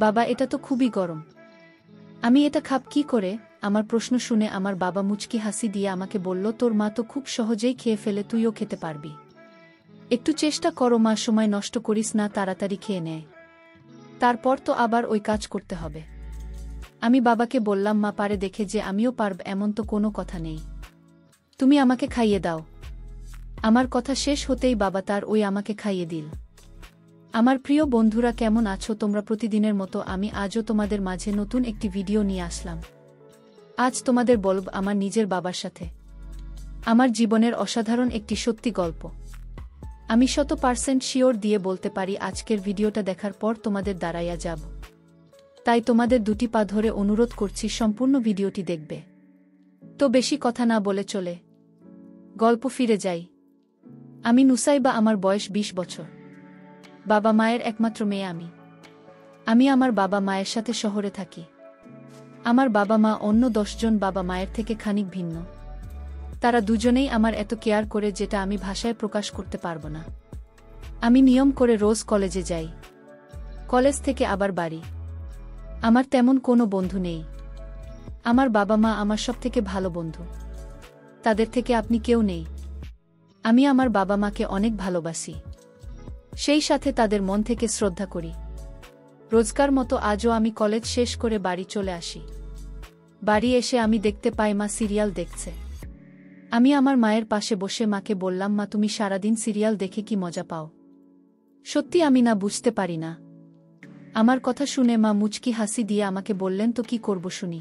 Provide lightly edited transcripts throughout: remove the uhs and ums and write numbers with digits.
বাবা, এটা তো খুবই গরম। আমি এটা খাব কি করে? আমার প্রশ্ন শুনে আমার বাবা মুচকি হাসি দিয়ে আমাকে বলল, তোর মা তো খুব সহজেই খেয়ে ফেলে, তুইও খেতে পারবি। একটু চেষ্টা করো মা, সময় নষ্ট করিস না, তাড়াতাড়ি খেয়ে নেয়। তারপর তো আবার ওই কাজ করতে হবে। আমি বাবাকে বললাম, মা পারে দেখে যে আমিও পারব এমন তো কোনো কথা নেই। তুমি আমাকে খাইয়ে দাও। আমার কথা শেষ হতেই বাবা তার ওই আমাকে খাইয়ে দিল। আমার প্রিয় বন্ধুরা, কেমন আছো তোমরা? প্রতিদিনের মতো আমি আজও তোমাদের মাঝে নতুন একটি ভিডিও নিয়ে আসলাম। আজ তোমাদের বলব আমার নিজের বাবার সাথে আমার জীবনের অসাধারণ একটি সত্যি গল্প। আমি 100% শিওর দিয়ে বলতে পারি আজকের ভিডিওটা দেখার পর তোমাদের দাঁড়াইয়া যাব। তাই তোমাদের দুটি পা ধরে অনুরোধ করছি সম্পূর্ণ ভিডিওটি দেখবে। তো বেশি কথা না বলে চলে গল্প ফিরে যাই। আমি নুসাইবা, আমার বয়স 20 বছর। বাবা মায়ের একমাত্র মেয়ে আমি। আমি আমার বাবা মায়ের সাথে শহরে থাকি। আমার বাবা মা অন্য 10 জন বাবা মায়ের থেকে খানিক ভিন্ন। তারা দুজনেই আমার এত কেয়ার করে যেটা আমি ভাষায় প্রকাশ করতে পারবো না। আমি নিয়ম করে রোজ কলেজে যাই, কলেজ থেকে আবার বাড়ি। আমার তেমন কোনো বন্ধু নেই। আমার বাবা মা আমার সবথেকে ভালো বন্ধু। তাদের থেকে আপনি কেউ নেই। আমি আমার বাবা মাকে অনেক ভালোবাসি, সেই সাথে তাদের মন থেকে শ্রদ্ধা করি। রোজকার মতো আজও আমি কলেজ শেষ করে বাড়ি চলে আসি। বাড়ি এসে আমি দেখতে পাই মা সিরিয়াল দেখছে। আমি আমার মায়ের পাশে বসে মাকে বললাম, মা তুমি সারাদিন সিরিয়াল দেখে কি মজা পাও? সত্যি আমি না বুঝতে পারি না। আমার কথা শুনে মা মুচকি হাসি দিয়ে আমাকে বললেন, তো কি করব শুনি?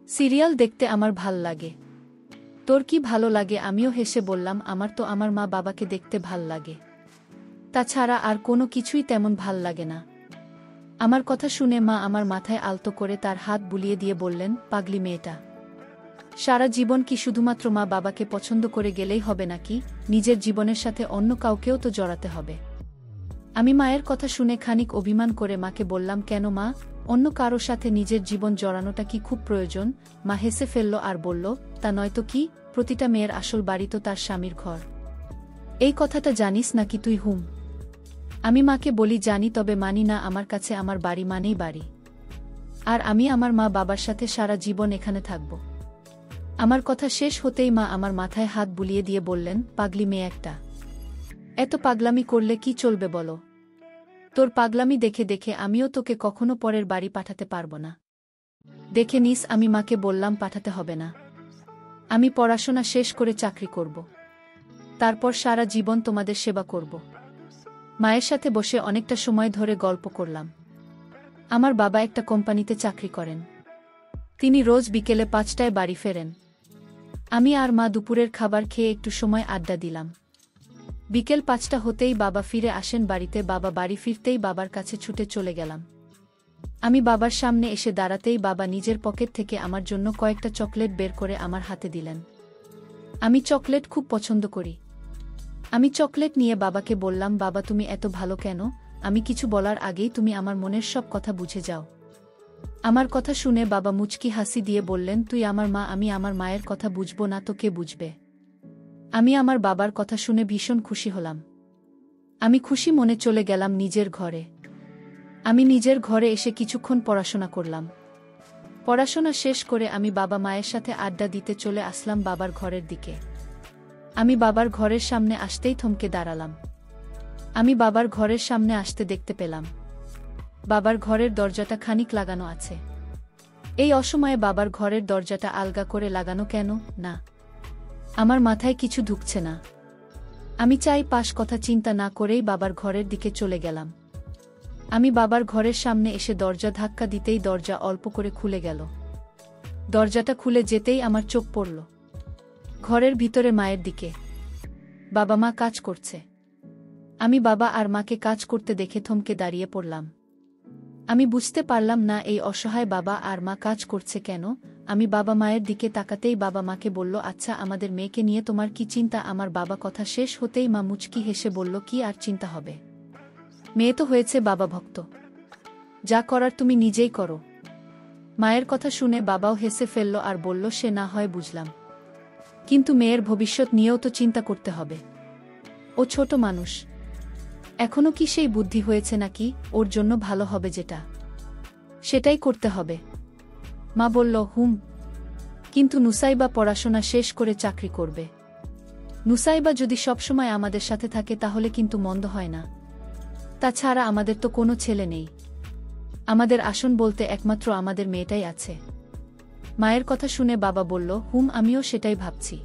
সিরিয়াল দেখতে আমার ভাল লাগে। তোর কি ভালো লাগে? আমিও হেসে বললাম, আমার তো আমার মা বাবাকে দেখতে ভাল লাগে। তাছাড়া আর কোনো কিছুই তেমন ভাল লাগে না। আমার কথা শুনে মা আমার মাথায় আলতো করে তার হাত বুলিয়ে দিয়ে বললেন, পাগলি মেয়েটা, সারা জীবন কি শুধুমাত্র মা বাবাকে পছন্দ করে গেলেই হবে নাকি? নিজের জীবনের সাথে অন্য কাউকেও তো জড়াতে হবে। আমি মায়ের কথা শুনে খানিক অভিমান করে মাকে বললাম, কেন মা, অন্য কারো সাথে নিজের জীবন জড়ানোটা কি খুব প্রয়োজন? মা হেসে ফেলল আর বলল, তা নয়তো কি, প্রতিটা মেয়ের আসল বাড়ি তো তার স্বামীর ঘর। এই কথাটা জানিস নাকি তুই? হুম। আমি মাকে বলি, জানি, তবে মানি না। আমার কাছে আমার বাড়ি মানেই বাড়ি। আর আমি আমার মা বাবার সাথে সারা জীবন এখানে থাকব। আমার কথা শেষ হতেই মা আমার মাথায় হাত বুলিয়ে দিয়ে বললেন, পাগলি মেয়ে একটা, এত পাগলামি করলে কি চলবে বলো? তোর পাগলামি দেখে দেখে আমিও তোকে কখনো পরের বাড়ি পাঠাতে পারবো না। দেখে নিস। আমি মাকে বললাম, পাঠাতে হবে না। আমি পড়াশোনা শেষ করে চাকরি করব। তারপর সারা জীবন তোমাদের সেবা করব। মায়ের সাথে বসে অনেকটা সময় ধরে গল্প করলাম। আমার বাবা একটা কোম্পানিতে চাকরি করেন। তিনি রোজ বিকেলে 5টায় বাড়ি ফেরেন। আমি আর মা দুপুরের খাবার খেয়ে একটু সময় আড্ডা দিলাম। বিকেল 5টা হতেই বাবা ফিরে আসেন বাড়িতে। বাবা বাড়ি ফিরতেই বাবার কাছে ছুটে চলে গেলাম। আমি বাবার সামনে এসে দাঁড়াতেই বাবা নিজের পকেট থেকে আমার জন্য কয়েকটা চকলেট বের করে আমার হাতে দিলেন। আমি চকলেট খুব পছন্দ করি। আমি চকলেট নিয়ে বাবাকে বললাম, বাবা তুমি এত ভালো কেন? আমি কিছু বলার আগেই তুমি আমার মনের সব কথা বুঝে যাও। আমার কথা শুনে বাবা মুচকি হাসি দিয়ে বললেন, তুই আমার মা, আমি আমার মায়ের কথা বুঝবো না তো কে বুঝবে? আমি আমার বাবার কথা শুনে ভীষণ খুশি হলাম। আমি খুশি মনে চলে গেলাম নিজের ঘরে। আমি নিজের ঘরে এসে কিছুক্ষণ পড়াশোনা করলাম। পড়াশোনা শেষ করে আমি বাবা মায়ের সাথে আড্ডা দিতে চলে আসলাম বাবার ঘরের দিকে। আমি বাবার ঘরের সামনে আসতেই থমকে দাঁড়ালাম। আমি বাবার ঘরের সামনে আসতে দেখতে পেলাম বাবার ঘরের দরজাটা খানিক লাগানো আছে। এই অসময়ে বাবার ঘরের দরজাটা আলগা করে লাগানো কেন? না, আমার মাথায় কিছু ঢুকছে না। আমি চাই পাশ কথা চিন্তা না করেই বাবার ঘরের দিকে চলে গেলাম। আমি বাবার ঘরের সামনে এসে দরজা ধাক্কা দিতেই দরজা অল্প করে খুলে গেল। দরজাটা খুলে যেতেই আমার চোখ পড়ল ঘরের ভিতরে মায়ের দিকে। বাবা মা কাজ করছে। আমি বাবা আর মাকে কাজ করতে দেখে থমকে দাঁড়িয়ে পড়লাম। আমি বুঝতে পারলাম না এই অসহায় বাবা আর মা কাজ করছে কেন। আমি বাবা মায়ের দিকে তাকাতেই বাবা মাকে বলল, আচ্ছা আমাদের মেয়েকে নিয়ে তোমার কি চিন্তা? আমার বাবা কথা শেষ হতেই মা মুচকি হেসে বলল, কি আর চিন্তা হবে, মেয়ে তো হয়েছে বাবা ভক্ত, যা করার তুমি নিজেই করো। মায়ের কথা শুনে বাবাও হেসে ফেলল আর বলল, সে না হয় বুঝলাম, কিন্তু মেয়ের ভবিষ্যৎ নিয়েও তো চিন্তা করতে হবে। ও ছোট মানুষ, এখনো কি সেই বুদ্ধি হয়েছে নাকি ওর জন্য ভালো হবে যেটা? সেটাই করতে হবে। মা বলল, হুম। কিন্তু নুসাইবা পড়াশোনা শেষ করে চাকরি করবে। নুসাইবা যদি সবসময় আমাদের সাথে থাকে তাহলে কিন্তু মন্দ হয় না। তাছাড়া আমাদের তো কোনো ছেলে নেই। আমাদের আসন বলতে একমাত্র আমাদের মেয়েটাই আছে। মায়ের কথা শুনে বাবা বলল, হুম, আমিও সেটাই ভাবছি।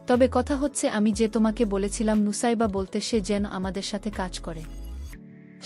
তবে কথা হচ্ছে, আমি যে তোমাকে বলেছিলাম নুসাইবা বলতে সে যেন আমাদের সাথে কাজ করে,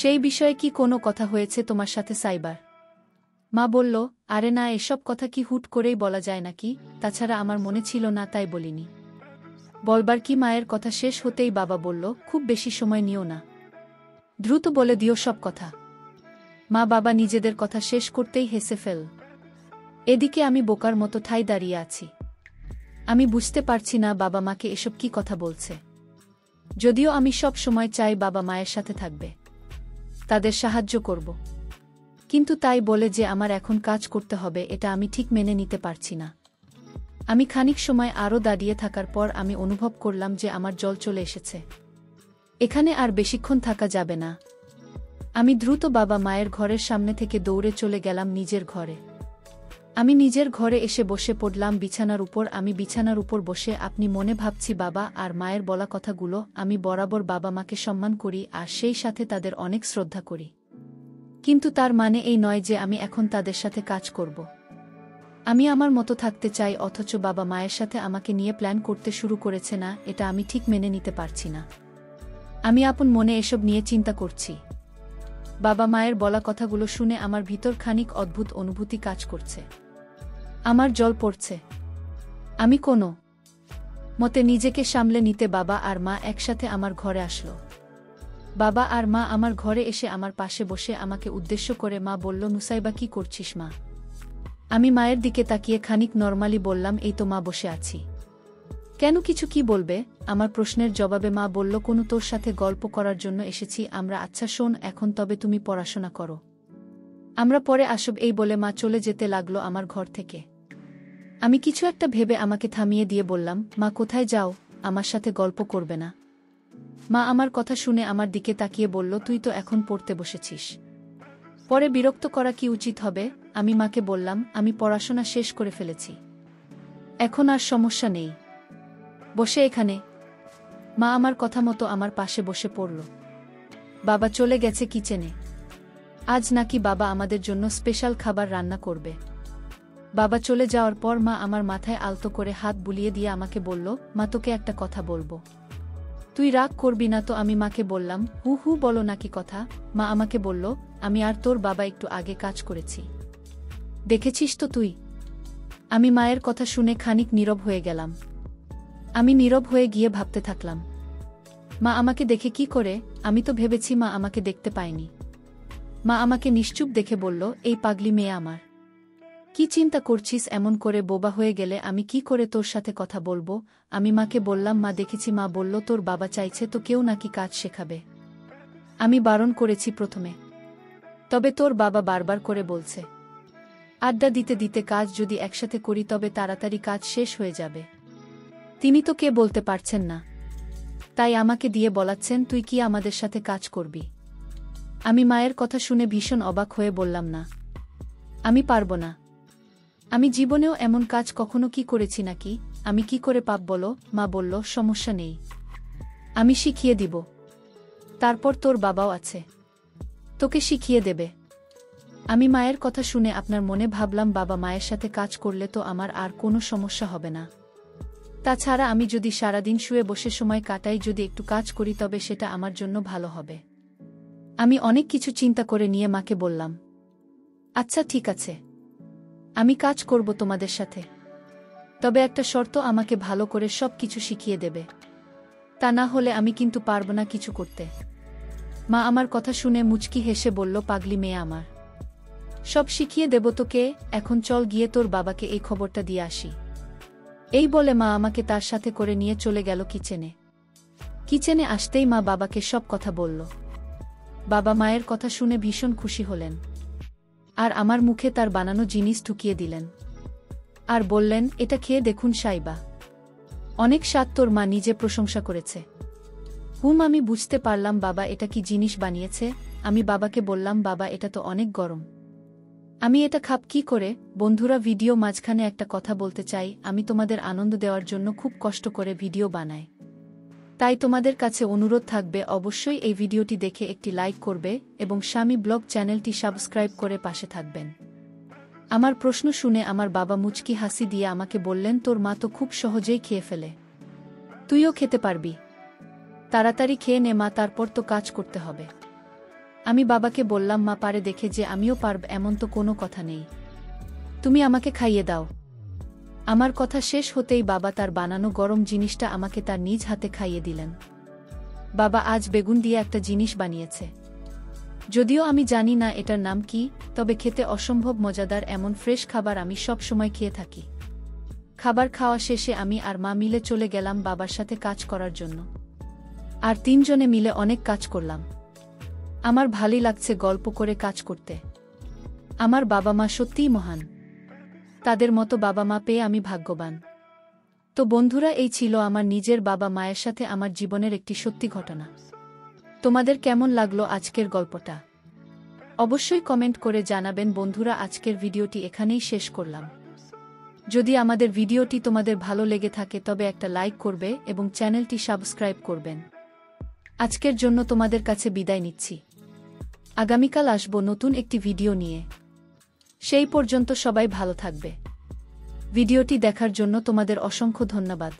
সেই বিষয়ে কি কোনো কথা হয়েছে তোমার সাথে সাইবার? মা বলল, আরে না, এসব কথা কি হুট করেই বলা যায় নাকি? তাছাড়া আমার মনে ছিল না, তাই বলিনি। বলবার কি? মায়ের কথা শেষ হতেই বাবা বলল, খুব বেশি সময় নিও না, দ্রুত বলে দিও সব কথা। মা বাবা নিজেদের কথা শেষ করতেই হেসে ফেল। এদিকে আমি বোকার মতো ঠাই দাঁড়িয়ে আছি। আমি বুঝতে পারছি না বাবা মাকে এসব কি কথা বলছে। যদিও আমি সব সময় চাই বাবা মায়ের সাথে থাকবে, তাদের সাহায্য করব, কিন্তু তাই বলে যে আমার এখন কাজ করতে হবে, এটা আমি ঠিক মেনে নিতে পারছি না। আমি খানিক সময় আরও দাঁড়িয়ে থাকার পর আমি অনুভব করলাম যে আমার জল চলে এসেছে। এখানে আর বেশিক্ষণ থাকা যাবে না। আমি দ্রুত বাবা মায়ের ঘরের সামনে থেকে দৌড়ে চলে গেলাম নিজের ঘরে। আমি নিজের ঘরে এসে বসে পড়লাম বিছানার উপর। আমি বিছানার উপর বসে আপনি মনে ভাবছি বাবা আর মায়ের বলা কথাগুলো। আমি বরাবর বাবা মাকে সম্মান করি আর সেই সাথে তাদের অনেক শ্রদ্ধা করি, কিন্তু তার মানে এই নয় যে আমি এখন তাদের সাথে কাজ করব। আমি আমার মতো থাকতে চাই, অথচ বাবা মায়ের সাথে আমাকে নিয়ে প্ল্যান করতে শুরু করেছে না। এটা আমি ঠিক মেনে নিতে পারছি না। আমি আপন মনে এসব নিয়ে চিন্তা করছি। বাবা মায়ের বলা কথাগুলো শুনে আমার ভিতর খানিক অদ্ভুত অনুভূতি কাজ করছে। আমার জল পড়ছে। আমি কোনো মতে নিজেকে সামলে নিতে বাবা আর মা একসাথে আমার ঘরে আসলো। বাবা আর মা আমার ঘরে এসে আমার পাশে বসে আমাকে উদ্দেশ্য করে মা বলল, নুসাইবা, কি করছিস মা? আমি মায়ের দিকে তাকিয়ে খানিক নরমালি বললাম, এই তো মা, বসে আছি। কেন, কিছু কি বলবে? আমার প্রশ্নের জবাবে মা বলল, কোনো তোর সাথে গল্প করার জন্য এসেছি আমরা। আচ্ছা শোন, এখন তবে তুমি পড়াশোনা করো, আমরা পরে আসব। এই বলে মা চলে যেতে লাগলো আমার ঘর থেকে। আমি কিছু একটা ভেবে আমাকে থামিয়ে দিয়ে বললাম, মা, কোথায় যাও? আমার সাথে গল্প করবে না? মা আমার কথা শুনে আমার দিকে তাকিয়ে বলল, তুই তো এখন পড়তে বসেছিস, পরে বিরক্ত করা কি উচিত হবে? আমি মাকে বললাম, আমি পড়াশোনা শেষ করে ফেলেছি, এখন আর সমস্যা নেই, বসে এখানে। মা আমার কথা মতো আমার পাশে বসে পড়ল। বাবা চলে গেছে কিচেনে। আজ নাকি বাবা আমাদের জন্য স্পেশাল খাবার রান্না করবে। বাবা চলে যাওয়ার পর মা আমার মাথায় আলতো করে হাত বুলিয়ে দিয়ে আমাকে বলল, মা, তোকে একটা কথা বলবো, তুই রাগ করবি না তো? আমি মাকে বললাম, হু হু, বলো নাকি কথা। মা আমাকে বলল, আমি আর তোর বাবা একটু আগে কাজ করেছি, দেখেছিস তো তুই? আমি মায়ের কথা শুনে খানিক নীরব হয়ে গেলাম। আমি নীরব হয়ে গিয়ে ভাবতে থাকলাম, মা আমাকে দেখে কি করে? আমি তো ভেবেছি মা আমাকে দেখতে পায়নি। মা আমাকে নিশ্চুপ দেখে বলল, এই পাগলি মেয়ে আমার, কি চিন্তা করছিস? এমন করে বোবা হয়ে গেলে আমি কি করে তোর সাথে কথা বলবো? আমি মাকে বললাম, মা দেখেছি। মা বলল, তোর বাবা চাইছে তো কেউ নাকি কাজ শেখাবে। আমি বারণ করেছি প্রথমে, তবে তোর বাবা বারবার করে বলছে, আড্ডা দিতে দিতে কাজ যদি একসাথে করি তবে তাড়াতাড়ি কাজ শেষ হয়ে যাবে। তিনি তো কে বলতে পারছেন না, তাই আমাকে দিয়ে বলাচ্ছেন তুই কি আমাদের সাথে কাজ করবি। আমি মায়ের কথা শুনে ভীষণ অবাক হয়ে বললাম, না, আমি পারবো না। আমি জীবনেও এমন কাজ কখনো কি করেছি নাকি? আমি কি করে পাপ বলো? মা বলল, সমস্যা নেই, আমি শিখিয়ে দিব। তারপর তোর বাবাও আছে, তোকে শিখিয়ে দেবে। আমি মায়ের কথা শুনে আপনার মনে ভাবলাম, বাবা মায়ের সাথে কাজ করলে তো আমার আর কোনো সমস্যা হবে না। তাছাড়া আমি যদি সারাদিন শুয়ে বসে সময় কাটাই, যদি একটু কাজ করি তবে সেটা আমার জন্য ভালো হবে। আমি অনেক কিছু চিন্তা করে নিয়ে মাকে বললাম, আচ্ছা ঠিক আছে, আমি কাজ করব তোমাদের সাথে, তবে একটা শর্ত, আমাকে ভালো করে সব কিছু শিখিয়ে দেবে, তা না হলে আমি কিন্তু পারব না কিছু করতে। মা আমার কথা শুনে মুচকি হেসে বলল, পাগলি মেয়ে আমার, সব শিখিয়ে দেব তোকে। এখন চল গিয়ে তোর বাবাকে এই খবরটা দিয়ে আসি। এই বলে মা আমাকে তার সাথে করে নিয়ে চলে গেল কিচেনে। কিচেনে আসতেই মা বাবাকে সব কথা বলল। বাবা মায়ের কথা শুনে ভীষণ খুশি হলেন, আর আমার মুখে তার বানানো জিনিস ঢুকিয়ে দিলেন, আর বললেন, এটা খেয়ে দেখুন সাইবা, অনেক স্বাদ। তোর মা নিজে প্রশংসা করেছে। হুম, আমি বুঝতে পারলাম বাবা এটা কি জিনিস বানিয়েছে। আমি বাবাকে বললাম, বাবা এটা তো অনেক গরম, আমি এটা খাব কি করে? বন্ধুরা, ভিডিও মাঝখানে একটা কথা বলতে চাই, আমি তোমাদের আনন্দ দেওয়ার জন্য খুব কষ্ট করে ভিডিও বানাই। তাই তোমাদের কাছে অনুরোধ থাকবে অবশ্যই এই ভিডিওটি দেখে একটি লাইক করবে এবং স্বামী ব্লগ চ্যানেলটি সাবস্ক্রাইব করে পাশে থাকবেন। আমার প্রশ্ন শুনে আমার বাবা মুচকি হাসি দিয়ে আমাকে বললেন, তোর মা তো খুব সহজেই খেয়ে ফেলে, তুইও খেতে পারবি। তাড়াতাড়ি খেয়ে নে মা, তারপর তো কাজ করতে হবে। আমি বাবাকে বললাম, মা পারে দেখে যে আমিও পারব এমন তো কোনো কথা নেই, তুমি আমাকে খাইয়ে দাও। আমার কথা শেষ হতেই বাবা তার বানানো গরম জিনিসটা আমাকে তার নিজ হাতে খাইয়ে দিলেন। বাবা আজ বেগুন দিয়ে একটা জিনিস বানিয়েছে, যদিও আমি জানি না এটার নাম কি, তবে খেতে অসম্ভব মজাদার। এমন ফ্রেশ খাবার আমি সব সময় খেয়ে থাকি। খাবার খাওয়া শেষে আমি আর মা মিলে চলে গেলাম বাবার সাথে কাজ করার জন্য। আর তিনজনে মিলে অনেক কাজ করলাম। আমার ভালোই লাগছে গল্প করে কাজ করতে। আমার বাবা মা সত্যিই মহান, তাদের মতো বাবা মা পেয়ে আমি ভাগ্যবান। তো বন্ধুরা, এই ছিল আমার নিজের বাবা মায়ের সাথে আমার জীবনের একটি সত্যি ঘটনা। তোমাদের কেমন লাগলো আজকের গল্পটা? অবশ্যই কমেন্ট করে জানাবেন। বন্ধুরা, আজকের ভিডিওটি এখানেই শেষ করলাম। যদি আমাদের ভিডিওটি তোমাদের ভালো লেগে থাকে তবে একটা লাইক করবে এবং চ্যানেলটি সাবস্ক্রাইব করবেন। আজকের জন্য তোমাদের কাছে বিদায় নিচ্ছি। আগামীকাল আসব নতুন একটি ভিডিও নিয়ে। সেই পর্যন্ত সবাই ভালো থাকবে। ভিডিওটি দেখার জন্য তোমাদের অসংখ্য ধন্যবাদ।